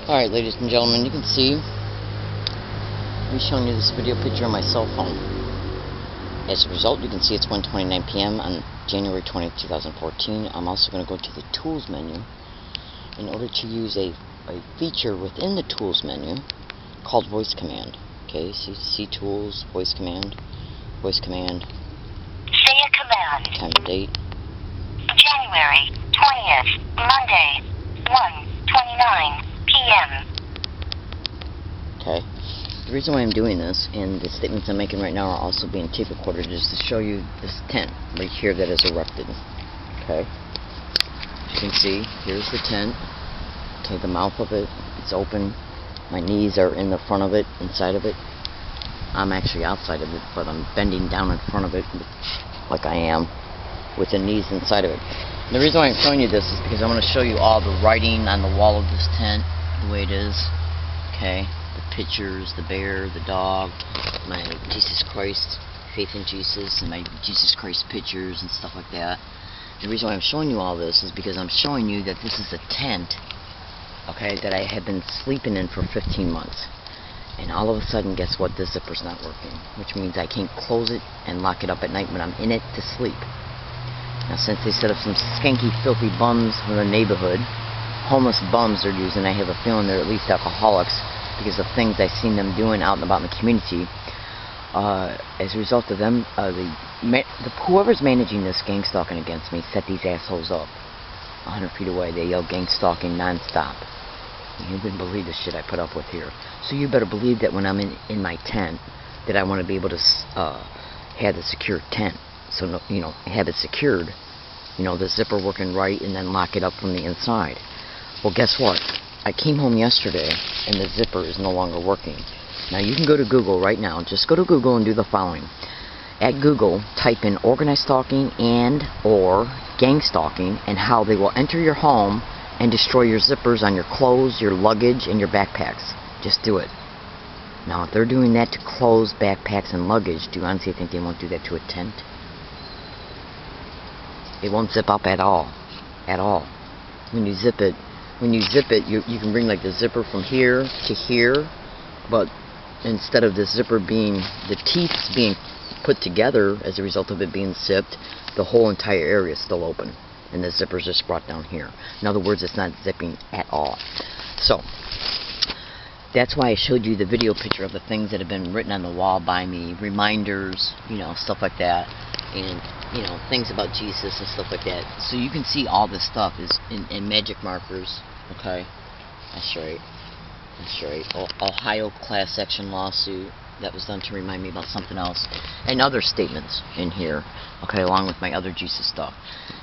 Alright, ladies and gentlemen, you can see I'm showing you this video picture on my cell phone. As a result, you can see it's 1:29 p.m. on January 20th, 2014. I'm also going to go to the Tools menu in order to use a feature within the Tools menu called Voice Command. Okay, see Tools, Voice Command, Voice Command. Say a command. Time and date. January 20th, Monday, 1:29 p.m. Okay. The reason why I'm doing this, and the statements I'm making right now are also being tape recorded, is to show you this tent right here that is erected. Okay. As you can see, here's the tent. Okay, the mouth of it, it's open. My knees are in the front of it, inside of it. I'm actually outside of it, but I'm bending down in front of it like I am, with the knees inside of it. And the reason why I'm showing you this is because I want to show you all the writing on the wall of this tent, the way it is. Okay, the pictures, the bear, the dog, my Jesus Christ, faith in Jesus, and my Jesus Christ pictures and stuff like that. The reason why I'm showing you all this is because I'm showing you that this is a tent, okay, that I have been sleeping in for 15 months. And all of a sudden, guess what? This zipper's not working, which means I can't close it and lock it up at night when I'm in it to sleep. Now, since they set up some skanky, filthy bums in the neighborhood, homeless bums they're using, I have a feeling they're at least alcoholics because of things I've seen them doing out and about in the community. As a result of them, whoever's managing this gang stalking against me set these assholes up. 100 feet away, they yell gang stalking non-stop. You wouldn't believe the shit I put up with here. So you better believe that when I'm in my tent, that I want to be able to have the secure tent. So, have it secured, the zipper working right, and then lock it up from the inside. Well, guess what? I came home yesterday, and the zipper is no longer working. Now, you can go to Google right now. Just go to Google and do the following. At Google, type in organized stalking and or gang stalking, and how they will enter your home and destroy your zippers on your clothes, your luggage, and your backpacks. Just do it. Now, if they're doing that to clothes, backpacks, and luggage, do you honestly think they won't do that to a tent? It won't zip up at all. At all. When you zip it, you can bring like the zipper from here to here, but instead of the zipper being, the teeth being put together as a result of it being zipped, the whole entire area is still open, and the zipper's just brought down here. In other words, it's not zipping at all. So, that's why I showed you the video picture of the things that have been written on the wall by me, reminders, stuff like that, and things about Jesus and stuff like that. So you can see all this stuff is in magic markers. Okay, that's right. Ohio class action lawsuit that was done to remind me about something else, and other statements in here. Okay, along with my other Jesus stuff.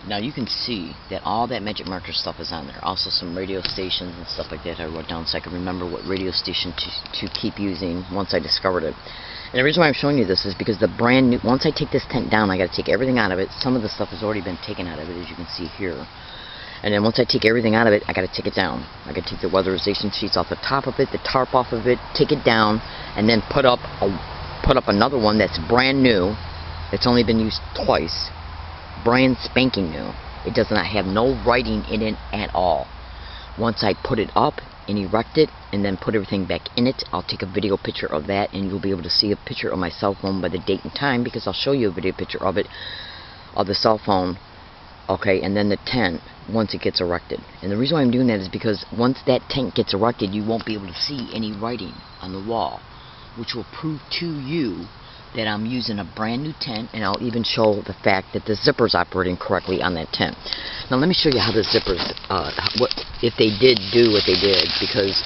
Now you can see that all that magic marker stuff is on there. Also some radio stations and stuff like that I wrote down so I can remember what radio station to keep using once I discovered it. And the reason why I'm showing you this is because the brand new, once I take this tent down, I got to take everything out of it. Some of the stuff has already been taken out of it, as you can see here. And then once I take everything out of it, I got to take it down. I got to take the weatherization sheets off the top of it, the tarp off of it, take it down, and then put up another one that's brand new. It's only been used twice, brand spanking new. It does not have no writing in it at all. Once I put it up and erect it and then put everything back in it, I'll take a video picture of that, and you'll be able to see a picture of my cell phone by the date and time, because I'll show you a video picture of it, of the cell phone, okay, and then the tent once it gets erected. And the reason why I'm doing that is because once that tent gets erected, you won't be able to see any writing on the wall, which will prove to you that I'm using a brand new tent, and I'll even show the fact that the zipper's operating correctly on that tent. Now let me show you how the zippers, if they did do what they did, because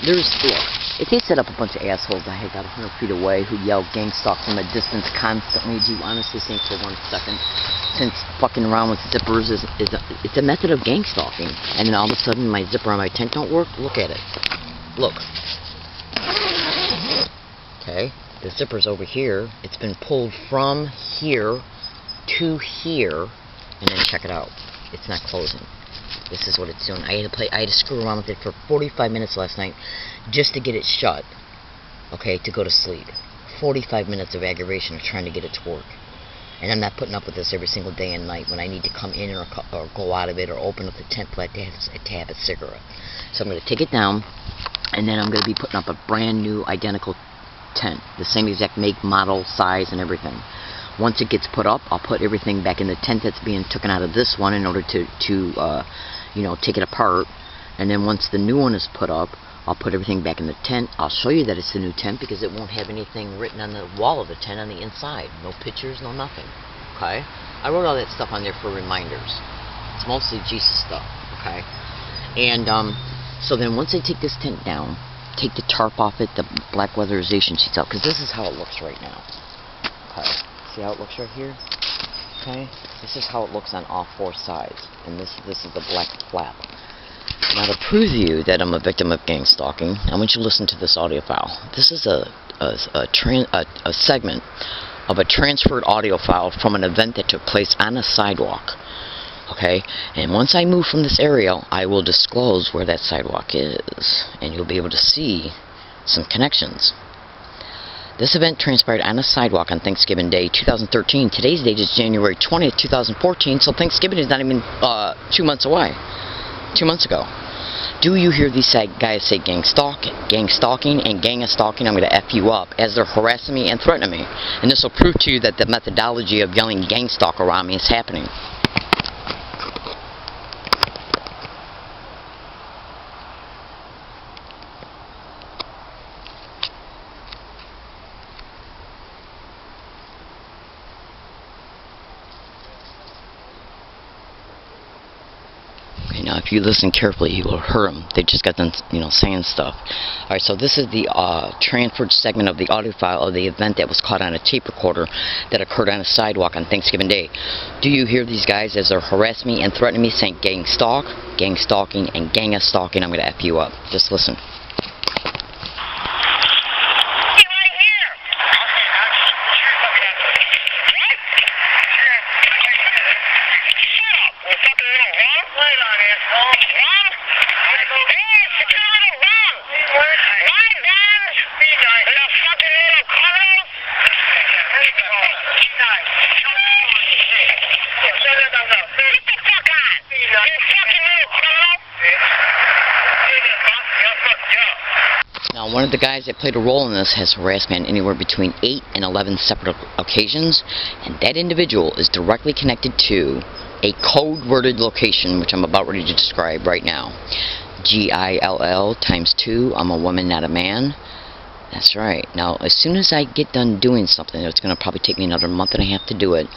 look, if they set up a bunch of assholes I had about 100 feet away who yell gang stalk from a distance constantly, do you honestly think for 1 second, since fucking around with zippers it's a method of gang stalking, and then all of a sudden my zipper on my tent don't work? Look at it. Look. Okay. The zipper's over here. It's been pulled from here to here, and then check it out. It's not closing. This is what it's doing. I had to screw around with it for 45 minutes last night just to get it shut. Okay, to go to sleep. 45 minutes of aggravation of trying to get it to work. And I'm not putting up with this every single day and night when I need to come in or go out of it or open up the tent flap to have a cigarette. So I'm going to take it down, And then I'm going to be putting up a brand new identical tent, the same exact make, model, size, and everything. Once it gets put up, I'll put everything back in the tent that's being taken out of this one in order to you know, take it apart. And then once the new one is put up, I'll put everything back in the tent. I'll show you that it's the new tent because it won't have anything written on the wall of the tent on the inside. No pictures, no nothing. Okay? I wrote all that stuff on there for reminders. It's mostly Jesus stuff. Okay? And so then once I take this tent down, take the tarp off it, the black weatherization sheets out, because this is how it looks right now. Okay? See how it looks right here? Okay? This is how it looks on all four sides. And this is the black flap. Now to prove to you that I'm a victim of gang stalking, I want you to listen to this audio file. This is a segment of a transferred audio file from an event that took place on a sidewalk. Okay? And once I move from this area, I will disclose where that sidewalk is. And you'll be able to see some connections. This event transpired on a sidewalk on Thanksgiving Day 2013. Today's date is January 20th, 2014, so Thanksgiving is not even 2 months away. 2 months ago. Do you hear these guys say gang stalking, and gang of stalking? I'm going to F you up as they're harassing me and threatening me. And this will prove to you that the methodology of yelling gang stalk around me is happening. Now, if you listen carefully, you will hear them. They just got them, you know, saying stuff. All right, so this is the transferred segment of the audio file of the event that was caught on a tape recorder that occurred on a sidewalk on Thanksgiving Day. Do you hear these guys as they're harassing me and threatening me, saying gang stalk, gang stalking, and gang of stalking? I'm going to F you up. Just listen. Now, one of the guys that played a role in this has harassed me on anywhere between 8 and 11 separate occasions, and that individual is directly connected to a code-worded location, which I'm about ready to describe right now. GILL times 2. I'm a woman, not a man. That's right. Now, as soon as I get done doing something, it's going to probably take me another month and a half to do it.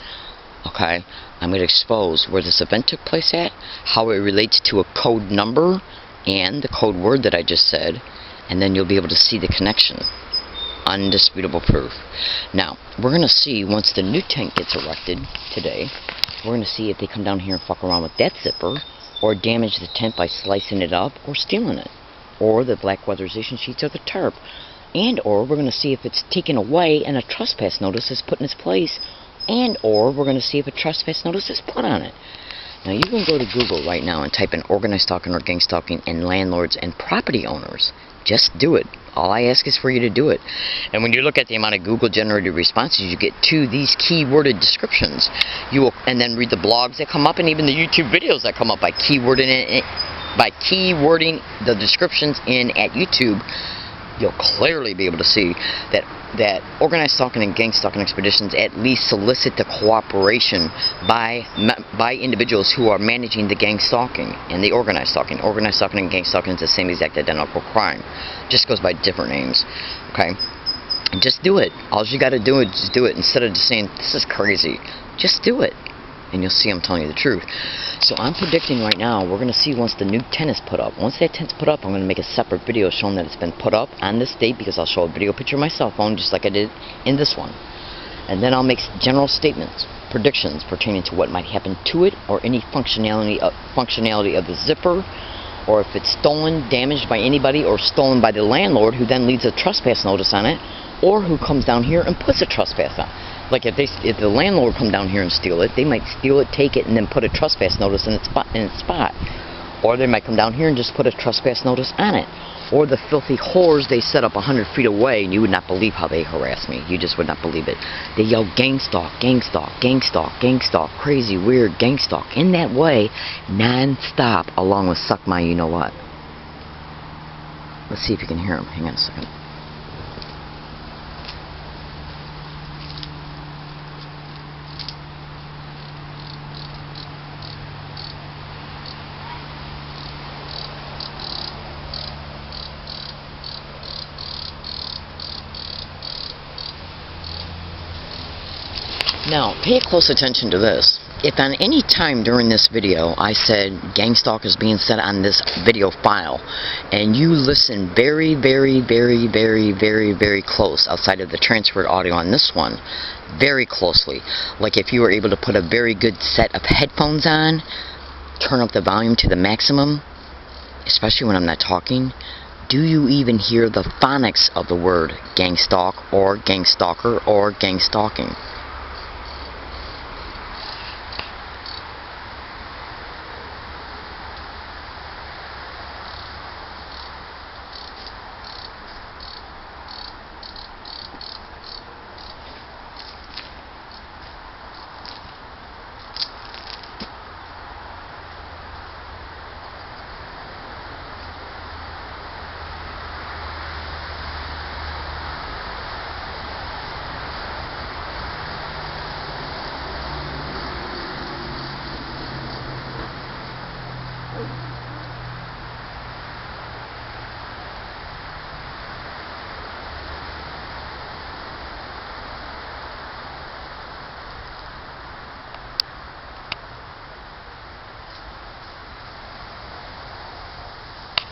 Okay, I'm going to expose where this event took place at, how it relates to a code number, and the code word that I just said, and then you'll be able to see the connection. Undisputable proof. Now, we're going to see, once the new tent gets erected today, we're going to see if they come down here and fuck around with that zipper, or damage the tent by slicing it up, or stealing it, or the black weatherization sheets or the tarp, and or we're going to see if it's taken away and a trespass notice is put in its place, and or we're going to see if a trespass notice is put on it. Now, you can go to Google right now and type in organized stalking or gang stalking and landlords and property owners. Just do it. All I ask is for you to do it. And when you look at the amount of Google-generated responses you get to these keyworded descriptions, you will, and then read the blogs that come up and even the YouTube videos that come up by keywording the descriptions in at YouTube, you'll clearly be able to see that organized stalking and gang stalking expeditions at least solicit the cooperation by individuals who are managing the gang stalking and the organized stalking. Organized stalking and gang stalking is the same exact identical crime, just goes by different names. Okay, and just do it. All you got to do is just do it instead of just saying this is crazy. Just do it, and you'll see I'm telling you the truth. So I'm predicting right now we're going to see once the new tent is put up. Once that tent's put up, I'm going to make a separate video showing that it's been put up on this date, because I'll show a video picture of my cell phone just like I did in this one. And then I'll make general statements, predictions pertaining to what might happen to it, or any functionality of the zipper, or if it's stolen, damaged by anybody, or stolen by the landlord who then leaves a trespass notice on it, or who comes down here and puts a trespass on. Like if the landlord come down here and steal it, they might steal it, take it, and then put a trespass notice in its spot. Or they might come down here and just put a trespass notice on it. Or the filthy whores they set up 100 feet away, and you would not believe how they harass me. You just would not believe it. They yell gang stalk, gang stalk, gang stalk, gang stalk, crazy, weird gang stalk. In that way, non-stop, along with suck my you know what. Let's see if you can hear them. Hang on a second. Now, pay close attention to this. If on any time during this video I said gang stalk is being set on this video file, and you listen very, very, very, very, very, very close outside of the transferred audio on this one, very closely, like if you were able to put a very good set of headphones on, turn up the volume to the maximum, especially when I'm not talking, do you even hear the phonics of the word gang stalk or gang stalker or gang stalking?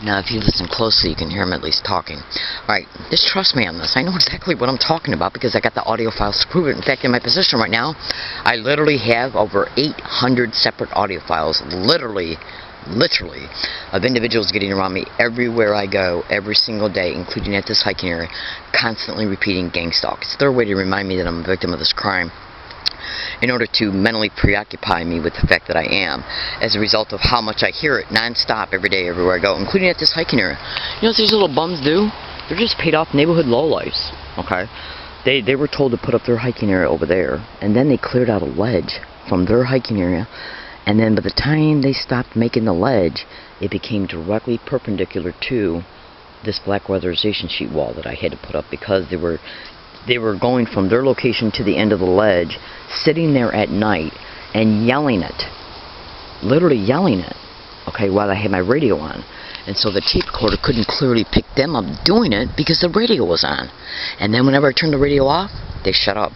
Now, if you listen closely, you can hear him at least talking. Alright, just trust me on this. I know exactly what I'm talking about because I got the audio files to prove it. In fact, in my position right now, I literally have over 800 separate audio files, literally, of individuals getting around me everywhere I go, every single day, including at this hiking area, constantly repeating gang stalk. It's their way to remind me that I'm a victim of this crime, in order to mentally preoccupy me with the fact that I am, as a result of how much I hear it non-stop every day, everywhere I go, including at this hiking area. You know what these little bums do? They're just paid off neighborhood lowlifes, okay? They were told to put up their hiking area over there, and then they cleared out a ledge from their hiking area, and then by the time they stopped making the ledge, it became directly perpendicular to this black weatherization sheet wall that I had to put up, because they were going from their location to the end of the ledge, sitting there at night and yelling it, literally yelling it, okay, while I had my radio on. And so the tape recorder couldn't clearly pick them up doing it because the radio was on. And then whenever I turned the radio off, they shut up.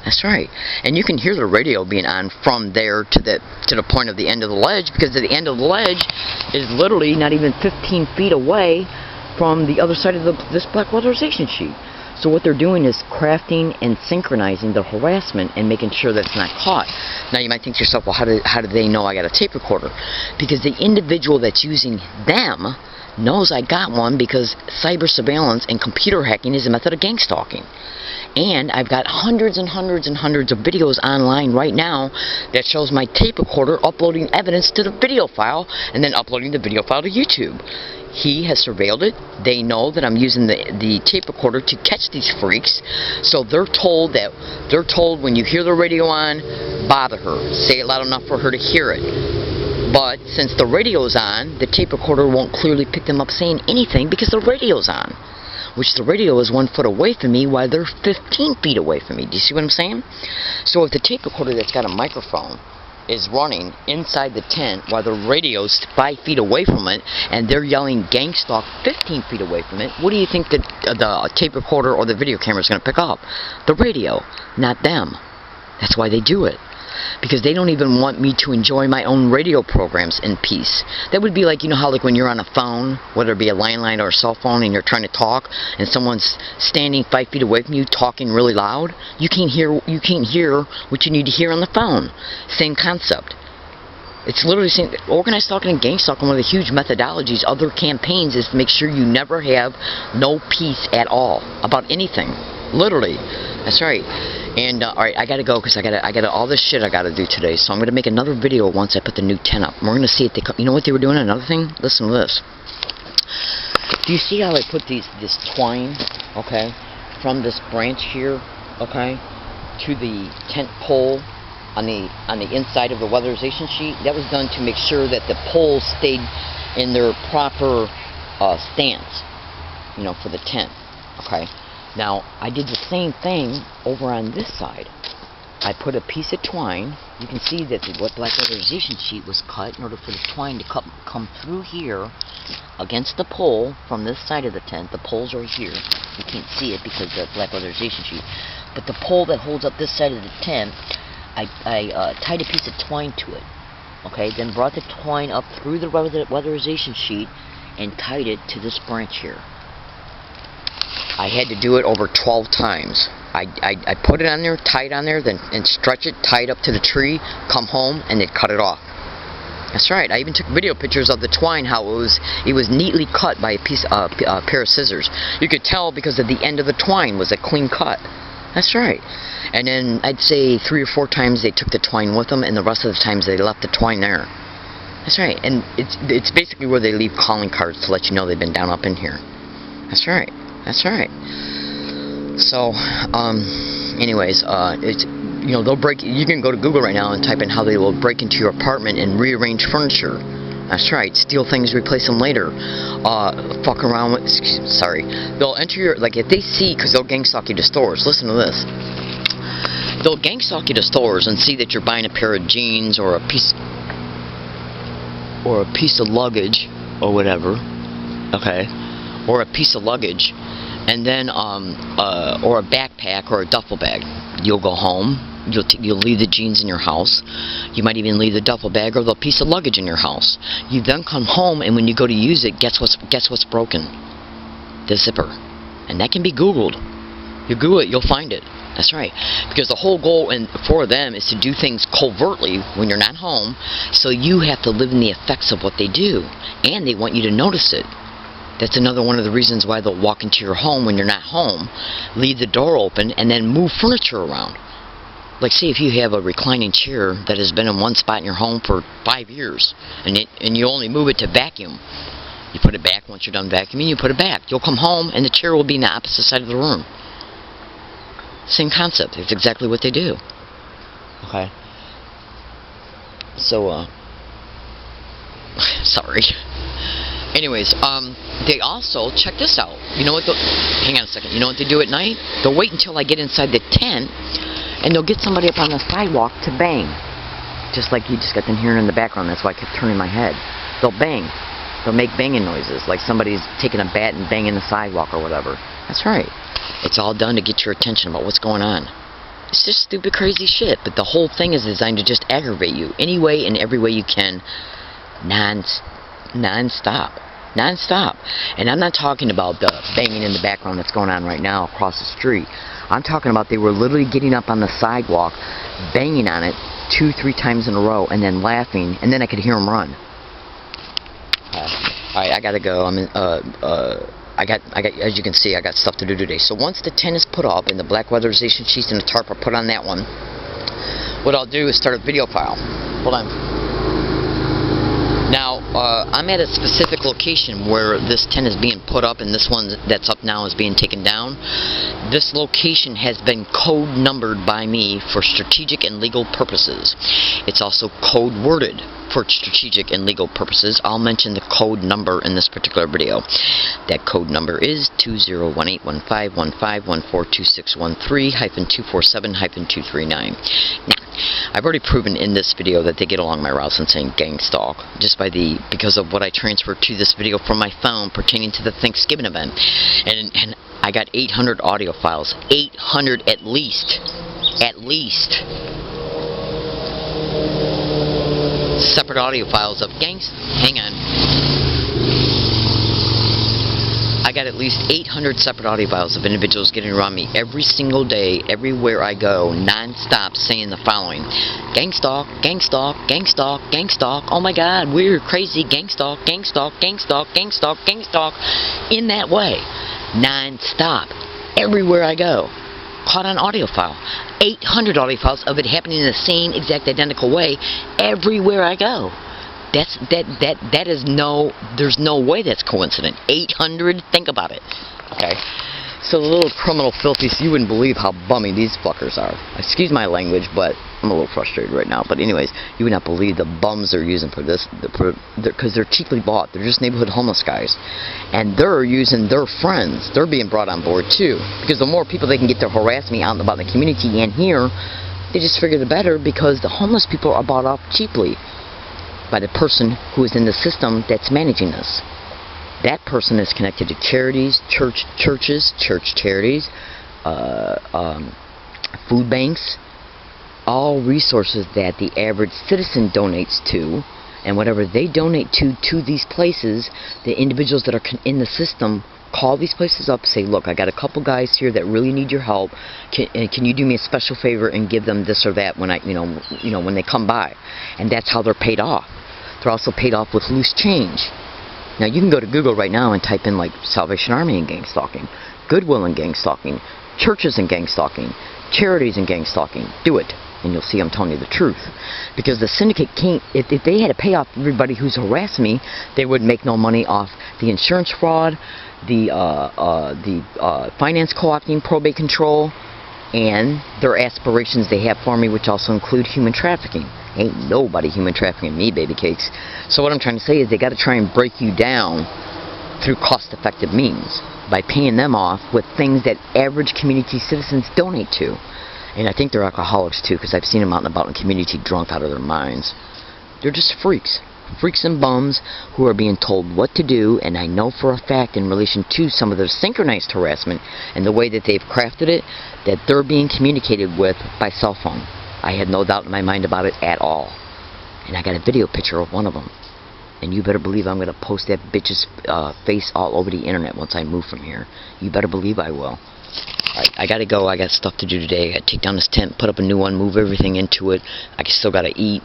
That's right. And you can hear the radio being on from there to the point of the end of the ledge, because the end of the ledge is literally not even 15 feet away from the other side of this black weatherization sheet. So what they're doing is crafting and synchronizing the harassment and making sure that it's not caught. Now you might think to yourself, well, how do they know I got a tape recorder? Because the individual that's using them knows I got one, because cyber surveillance and computer hacking is a method of gang stalking. And I've got hundreds and hundreds and hundreds of videos online right now that shows my tape recorder uploading evidence to the video file and then uploading the video file to YouTube. He has surveilled it. They know that I'm using the tape recorder to catch these freaks. So they're told when you hear the radio on, bother her. Say it loud enough for her to hear it. But since the radio's on, the tape recorder won't clearly pick them up saying anything because the radio's on. Which the radio is 1 foot away from me while they're 15 feet away from me. Do you see what I'm saying? So if the tape recorder that's got a microphone is running inside the tent while the radio's 5 feet away from it and they're yelling gang stalk 15 feet away from it, what do you think the tape recorder or the video camera is going to pick up? The radio, not them. That's why they do it. Because they don't even want me to enjoy my own radio programs in peace. That would be like, you know how like when you're on a phone, whether it be a landline or a cell phone, and you're trying to talk and someone's standing 5 feet away from you talking really loud, you can't hear what you need to hear on the phone. Same concept. It's literally saying organized stalking and gang stalking, one of the huge methodologies of their campaigns is to make sure you never have no peace at all about anything. Literally. That's right. And alright, I gotta go because I got all this shit I gotta do today. So I'm gonna make another video once I put the new tent up. We're gonna see if they come. You know what they were doing? Another thing? Listen to this. Do you see how I put this twine, okay, from this branch here, okay, to the tent pole on the inside of the weatherization sheet? That was done to make sure that the poles stayed in their proper stance. you know, for the tent. Okay. Now, I did the same thing over on this side. I put a piece of twine. You can see that what black weatherization sheet was cut in order for the twine to come through here against the pole from this side of the tent. The pole's right here. You can't see it because of the black weatherization sheet. But the pole that holds up this side of the tent, I tied a piece of twine to it. Okay, then brought the twine up through the weatherization sheet and tied it to this branch here. I had to do it over 12 times. I put it on there, tie it on there, then and stretch it, tie it up to the tree, come home, and then cut it off. That's right. I even took video pictures of the twine, how it was neatly cut by a pair of scissors. You could tell because of the end of the twine was a clean cut. That's right. And then I'd say 3 or 4 times they took the twine with them, and the rest of the times they left the twine there. That's right. And it's basically where they leave calling cards to let you know they've been down up in here. That's right. That's right. So, anyways, it's, you know, they'll break. You can go to Google right now and type in how they will break into your apartment and rearrange furniture. That's right. Steal things, replace them later. Fuck around with. Sorry. They'll enter your, like, if they see, because they'll gang stalk you to stores. Listen to this. They'll gang stalk you to stores and see that you're buying a pair of jeans or a piece of luggage or whatever. Okay. Or a piece of luggage. And then, or a backpack or a duffel bag. You'll go home. You'll leave the jeans in your house. You might even leave the duffel bag or the piece of luggage in your house. You then come home, and when you go to use it, guess what's broken? The zipper. And that can be Googled. You Google it, you'll find it. That's right. Because the whole goal for them is to do things covertly when you're not home, so you have to live in the effects of what they do. And they want you to notice it. That's another one of the reasons why they'll walk into your home when you're not home, leave the door open, and then move furniture around. Like, say if you have a reclining chair that has been in one spot in your home for 5 years, and you only move it to vacuum. You put it back once you're done vacuuming, you put it back. You'll come home, and the chair will be in the opposite side of the room. Same concept. It's exactly what they do. Okay. So, sorry. Anyways, they also, check this out. You know what, hang on a second. You know what they do at night? They'll wait until I get inside the tent, and they'll get somebody up on the sidewalk to bang. Just like you just got them hearing in the background. That's why I kept turning my head. They'll bang. They'll make banging noises, like somebody's taking a bat and banging the sidewalk or whatever. That's right. It's all done to get your attention about what's going on. It's just stupid, crazy shit. But the whole thing is designed to just aggravate you any way and every way you can, non-stop. Non-stop. And I'm not talking about the banging in the background that's going on right now across the street. I'm talking about they were literally getting up on the sidewalk, banging on it 2-3 times in a row, and then laughing, and then I could hear them run. Alright, I gotta go. I got, as you can see, I got stuff to do today. So once the tent is put up and the black weatherization sheets and the tarp are put on that one, what I'll do is start a video file. Hold on. Now, I'm at a specific location where this tent is being put up, and this one that's up now is being taken down. This location has been code numbered by me for strategic and legal purposes. It's also code worded for strategic and legal purposes. I'll mention the code number in this particular video. That code number is 201815142613-247-239. Now, I've already proven in this video that they get along my routes and saying gang stalk, just because of what I transferred to this video from my phone pertaining to the Thanksgiving event. And I got 800 audio files. 800 at least. At least. Separate audio files of gangs. Hang on. I got at least 800 separate audio files of individuals getting around me every single day, everywhere I go, non-stop, saying the following: gang stalk, gang stalk, gang stalk, gang stalk, oh my god, weird, crazy, gang stalk, gang stalk, gang stalk, gang stalk, gang stalk, in that way, non-stop, everywhere I go. Caught on audio file. 800 audio files of it happening in the same exact identical way everywhere I go. That is there's no way that's coincident. 800, think about it. Okay. So the little criminal filthies, you wouldn't believe how bummy these fuckers are. Excuse my language, but I'm a little frustrated right now, but anyways, you would not believe the bums they're using for this, because they're cheaply bought. They're just neighborhood homeless guys, and they're using their friends. They're being brought on board too, because the more people they can get to harass me out and about in the community and here, they just figure the better, because the homeless people are bought off cheaply by the person who is in the system that's managing this. That person is connected to charities, churches, church charities, food banks, all resources that the average citizen donates to, and whatever they donate to these places, the individuals that are in the system call these places up, say, look, I got a couple guys here that really need your help. Can you do me a special favor and give them this or that when when they come by? And that's how they're paid off. They're also paid off with loose change. Now you can go to Google right now and type in like Salvation Army and gang stalking, Goodwill and gang stalking, churches and gang stalking, charities and gang stalking. Do it, and you'll see I'm telling you the truth. Because the syndicate can't, if they had to pay off everybody who's harassed me, they would make no money off the insurance fraud, the finance co-opting, probate control, and their aspirations they have for me, which also include human trafficking. Ain't nobody human trafficking me, baby cakes. So what I'm trying to say is they got to try and break you down through cost-effective means by paying them off with things that average community citizens donate to. And I think they're alcoholics too, because I've seen them out and about in the community drunk out of their minds. They're just freaks. Freaks and bums who are being told what to do, and I know for a fact in relation to some of their synchronized harassment and the way that they've crafted it, that they're being communicated with by cell phone. I had no doubt in my mind about it at all. And I got a video picture of one of them. And you better believe I'm going to post that bitch's face all over the internet once I move from here. You better believe I will. Alright, I gotta go. I got stuff to do today. I gotta take down this tent, put up a new one, move everything into it. I still gotta eat.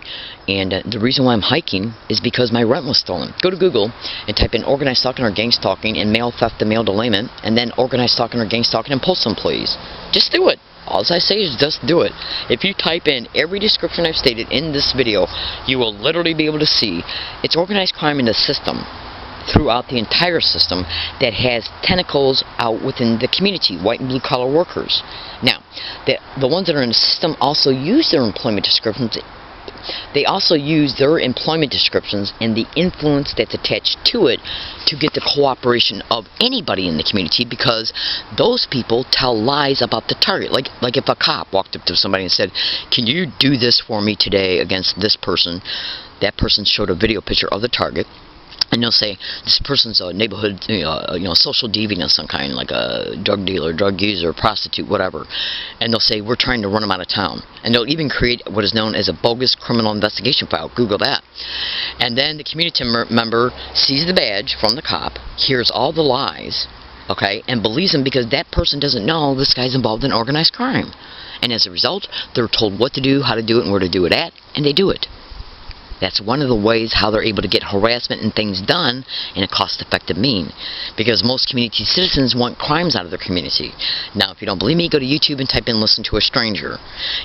And the reason why I'm hiking is because my rent was stolen. Go to Google and type in organized stalking or gang stalking and mail theft to mail delayment, and then organized stalking or gang stalking and postal employees. Just do it. All I say is just do it. If you type in every description I've stated in this video, you will literally be able to see it's organized crime in the system, throughout the entire system, that has tentacles out within the community, white and blue collar workers. Now, the ones that are in the system also use their employment descriptions. They also use their employment descriptions and the influence that's attached to it to get the cooperation of anybody in the community, because those people tell lies about the target. Like if a cop walked up to somebody and said, can you do this for me today against this person? That person showed a video picture of the target. And they'll say, this person's a neighborhood, social deviant of some kind, like a drug dealer, drug user, prostitute, whatever. And they'll say, we're trying to run them out of town. And they'll even create what is known as a bogus criminal investigation file. Google that. And then the community member sees the badge from the cop, hears all the lies, okay, and believes them because that person doesn't know this guy's involved in organized crime. And as a result, they're told what to do, how to do it, and where to do it at, and they do it. That's one of the ways how they're able to get harassment and things done in a cost-effective mean. Because most community citizens want crimes out of their community. Now, if you don't believe me, go to YouTube and type in "Listen to a Stranger."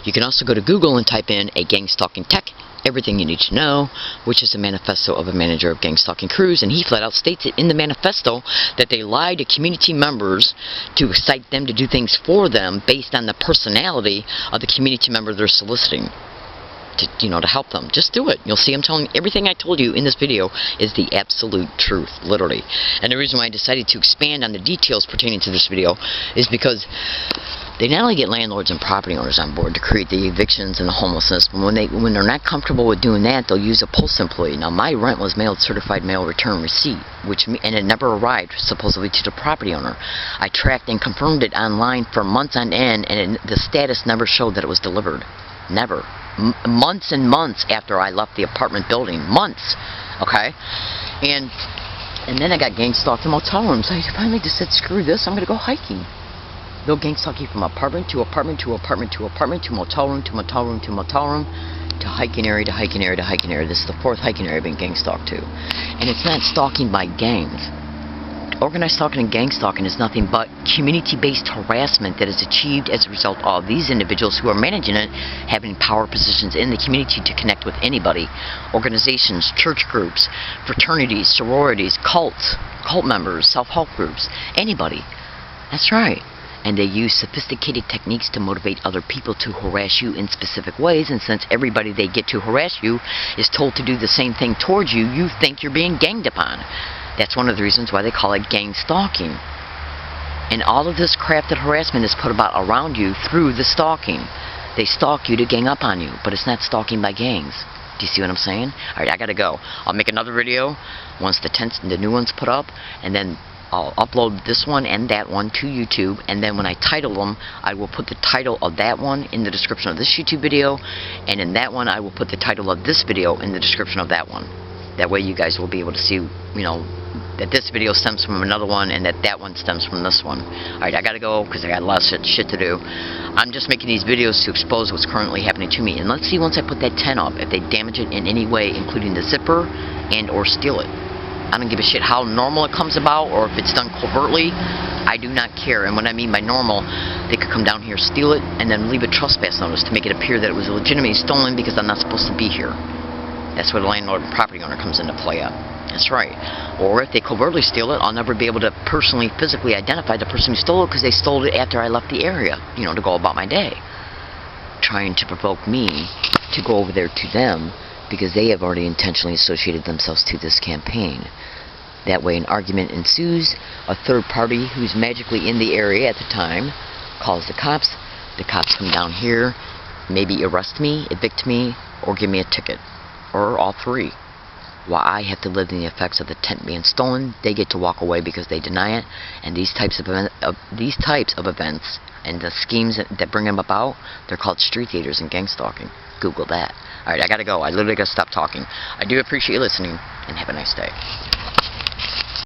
You can also go to Google and type in "a gang stalking tech," everything you need to know, which is the manifesto of a manager of gang stalking crews, and he flat out states it in the manifesto that they lie to community members to excite them to do things for them based on the personality of the community member they're soliciting. To help them. Just do it. You'll see I'm telling everything I told you in this video is the absolute truth, literally. And the reason why I decided to expand on the details pertaining to this video is because they not only get landlords and property owners on board to create the evictions and the homelessness, but when they're not comfortable with doing that, they'll use a postal employee. Now, my rent was mailed certified mail return receipt, and it never arrived supposedly to the property owner. I tracked and confirmed it online for months on end, and the status never showed that it was delivered. Never. Months and months after I left the apartment building. Months. Okay? And then I got gang stalked in motel rooms. I finally just said, screw this, I'm going to go hiking. They'll gang stalk you from apartment to apartment to apartment to apartment to motel room to motel room to motel room to hiking area to hiking area to hiking area. This is the 4th hiking area I've been gang stalked to. And it's not stalking by gangs. Organized stalking and gang stalking is nothing but community-based harassment that is achieved as a result of these individuals who are managing it having power positions in the community to connect with anybody. Organizations, church groups, fraternities, sororities, cults, cult members, self-help groups, anybody. That's right. and they use sophisticated techniques to motivate other people to harass you in specific ways, and since everybody they get to harass you is told to do the same thing towards you, you think you're being ganged upon. That's one of the reasons why they call it gang stalking. And all of this crafted harassment is put about around you through the stalking. They stalk you to gang up on you, but it's not stalking by gangs. Do you see what I'm saying? Alright, I gotta go. I'll make another video once the new one's put up, and then I'll upload this one and that one to YouTube, and then when I title them, I will put the title of that one in the description of this YouTube video, and in that one I will put the title of this video in the description of that one. That way you guys will be able to see, you know, that this video stems from another one and that one stems from this one. Alright, I gotta go because I got a lot of shit to do. I'm just making these videos to expose what's currently happening to me, and let's see once I put that tent up if they damage it in any way, including the zipper and or steal it. I don't give a shit how normal it comes about or if it's done covertly. I do not care. And what I mean by normal, they could come down here, steal it, and then leave a trespass notice to make it appear that it was legitimately stolen because I'm not supposed to be here. That's where the landlord and property owner comes into play at. That's right. Or if they covertly steal it, I'll never be able to personally, physically identify the person who stole it because they stole it after I left the area, you know, to go about my day. Trying to provoke me to go over there to them because they have already intentionally associated themselves to this campaign. That way an argument ensues, a third party who's magically in the area at the time calls the cops come down here, maybe arrest me, evict me, or give me a ticket, or all three. While I have to live in the effects of the tent being stolen, they get to walk away because they deny it, and these types of events and the schemes that bring them about, they're called street theaters and gang stalking. Google that. Alright, I gotta go. I literally gotta stop talking. I do appreciate you listening, and have a nice day.